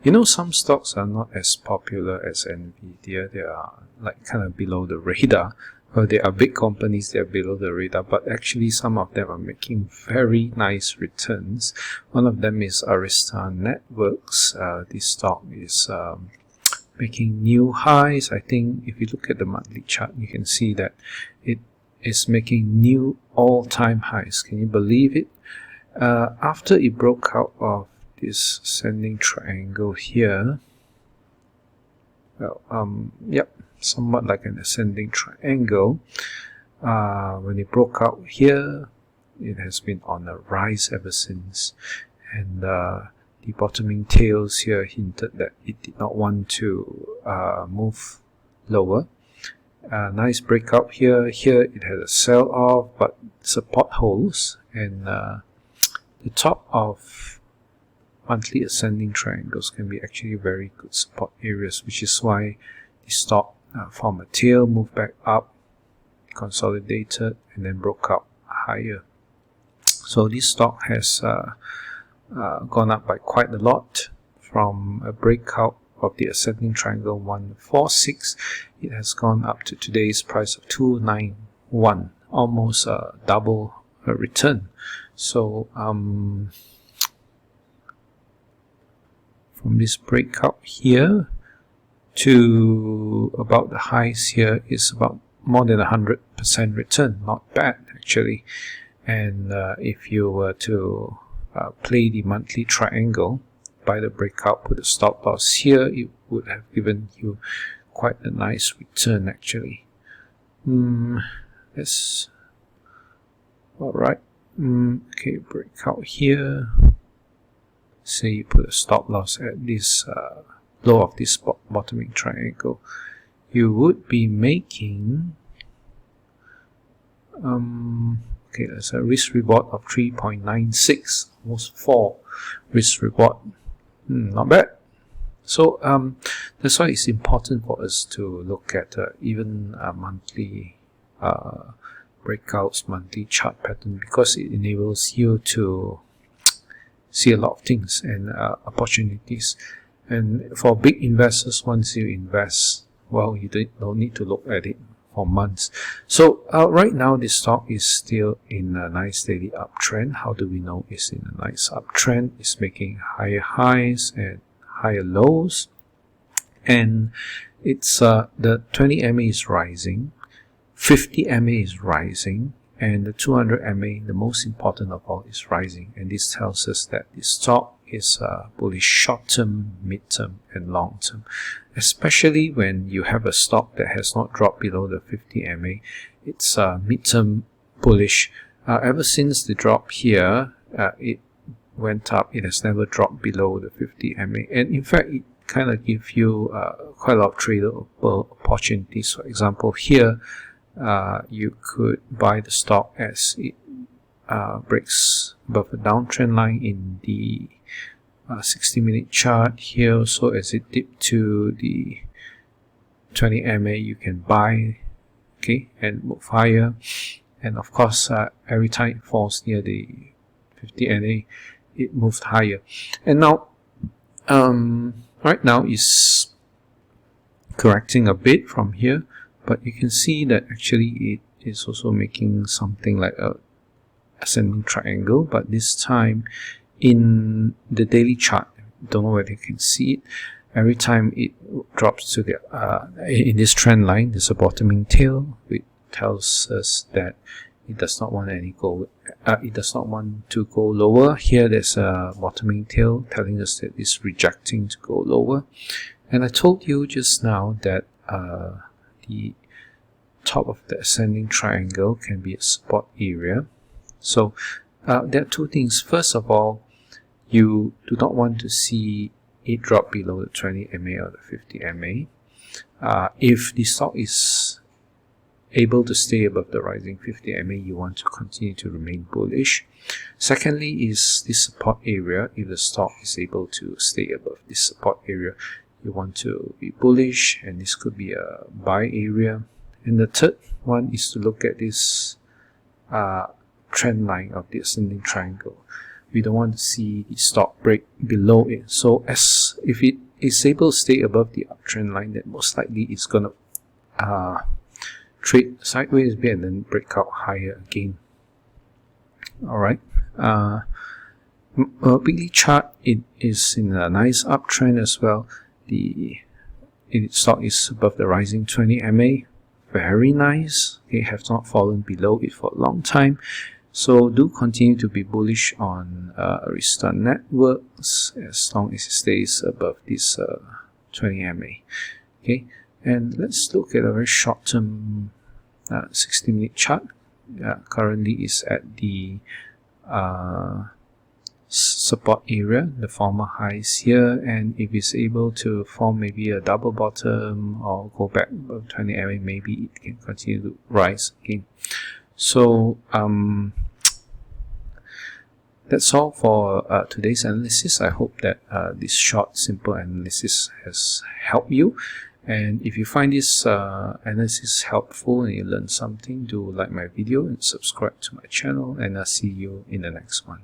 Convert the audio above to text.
You know, some stocks are not as popular as Nvidia. They are like kind of below the radar. Well, they are big companies, they are below the radar, but actually some of them are making very nice returns. One of them is Arista Networks. This stock is making new highs. I think if you look at the monthly chart, you can see that it is making new all-time highs. Can you believe it? After it broke out of this ascending triangle here, well, yep, somewhat like an ascending triangle. When it broke out here, it has been on a rise ever since, and the bottoming tails here hinted that it did not want to move lower. Nice breakout here. Here it had a sell off, but support holds, and the top of monthly ascending triangles can be actually very good support areas, which is why the stock formed a tail, moved back up, consolidated, and then broke up higher. So this stock has gone up by quite a lot from a breakout of the ascending triangle 146. It has gone up to today's price of 291, almost double a return. So from this breakout here to about the highs here is about more than 100% return. Not bad actually. And if you were to play the monthly triangle by the breakout, put a stop loss here, it would have given you quite a nice return actually. That's alright. Okay, breakout here. Say you put a stop loss at this low of this bottoming triangle, you would be making okay, that's a risk reward of 3.96, almost 4 risk reward. Not bad. So that's why it's important for us to look at even monthly breakouts, monthly chart pattern, because it enables you to see a lot of things and opportunities. And for big investors, once you invest, well, you don't need to look at it for months. So right now, this stock is still in a nice daily uptrend. How do we know it's in a nice uptrend? It's making higher highs and higher lows, and it's the 20 MA is rising, 50 MA is rising, and the 200 MA, the most important of all, is rising. And this tells us that the stock is bullish short-term, mid-term, and long-term. Especially when you have a stock that has not dropped below the 50 MA, it's mid-term bullish. Ever since the drop here, it went up. It has never dropped below the 50 MA, and in fact, it kind of gives you quite a lot of tradable opportunities. For example, here you could buy the stock as it breaks above a downtrend line in the 60-minute chart. Here also, as it dipped to the 20 MA, you can buy, okay, and move higher. And of course, every time it falls near the 50 MA, it moved higher. And now right now is correcting a bit from here, but you can see that actually it is also making something like a ascending triangle, but this time in the daily chart. Don't know whether you can see it. Every time it drops to the in this trend line, there's a bottoming tail, which tells us that it does not want it does not want to go lower. Here there's a bottoming tail telling us that it's rejecting to go lower. And I told you just now that the top of the ascending triangle can be a support area. So there are two things. First of all, you do not want to see it drop below the 20 MA or the 50 MA. If the stock is able to stay above the rising 50 MA, you want to continue to remain bullish. Secondly is this support area. If the stock is able to stay above this support area, you want to be bullish, and this could be a buy area. And the third one is to look at this trend line of the ascending triangle. we don't want to see the stock break below it. So as if it is able to stay above the uptrend line, then most likely it's going to trade sideways a bit and then break out higher again. Alright, weekly chart, it is in a nice uptrend as well. The stock is above the rising 20 MA, very nice. It has not fallen below it for a long time. So do continue to be bullish on Arista Networks as long as it stays above this 20 MA. Okay, and let's look at a very short-term 60-minute chart. Currently is at the support area, the former highs here, and if it's able to form maybe a double bottom or go back above 20 MA, maybe it can continue to rise again. So that's all for today's analysis. I hope that this short, simple analysis has helped you. And if you find this analysis helpful and you learn something, do like my video and subscribe to my channel, and I'll see you in the next one.